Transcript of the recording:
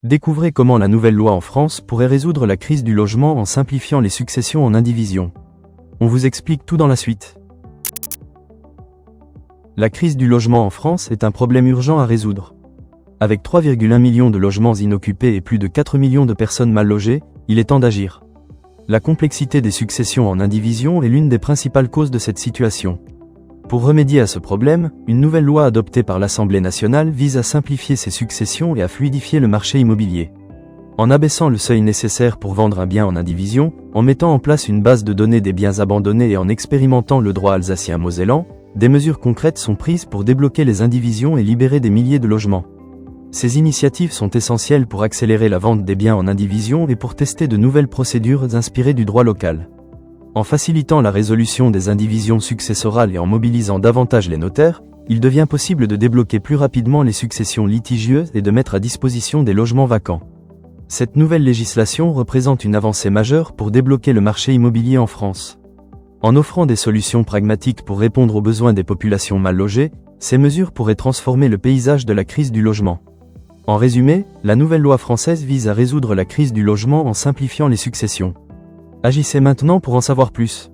Découvrez comment la nouvelle loi en France pourrait résoudre la crise du logement en simplifiant les successions en indivision. On vous explique tout dans la suite. La crise du logement en France est un problème urgent à résoudre. Avec 3,1 millions de logements inoccupés et plus de 4 millions de personnes mal logées, il est temps d'agir. La complexité des successions en indivision est l'une des principales causes de cette situation. Pour remédier à ce problème, une nouvelle loi adoptée par l'Assemblée nationale vise à simplifier ces successions et à fluidifier le marché immobilier. En abaissant le seuil nécessaire pour vendre un bien en indivision, en mettant en place une base de données des biens abandonnés et en expérimentant le droit alsacien-mosellan, des mesures concrètes sont prises pour débloquer les indivisions et libérer des milliers de logements. Ces initiatives sont essentielles pour accélérer la vente des biens en indivision et pour tester de nouvelles procédures inspirées du droit local. En facilitant la résolution des indivisions successorales et en mobilisant davantage les notaires, il devient possible de débloquer plus rapidement les successions litigieuses et de mettre à disposition des logements vacants. Cette nouvelle législation représente une avancée majeure pour débloquer le marché immobilier en France. En offrant des solutions pragmatiques pour répondre aux besoins des populations mal logées, ces mesures pourraient transformer le paysage de la crise du logement. En résumé, la nouvelle loi française vise à résoudre la crise du logement en simplifiant les successions. Agissez maintenant pour en savoir plus.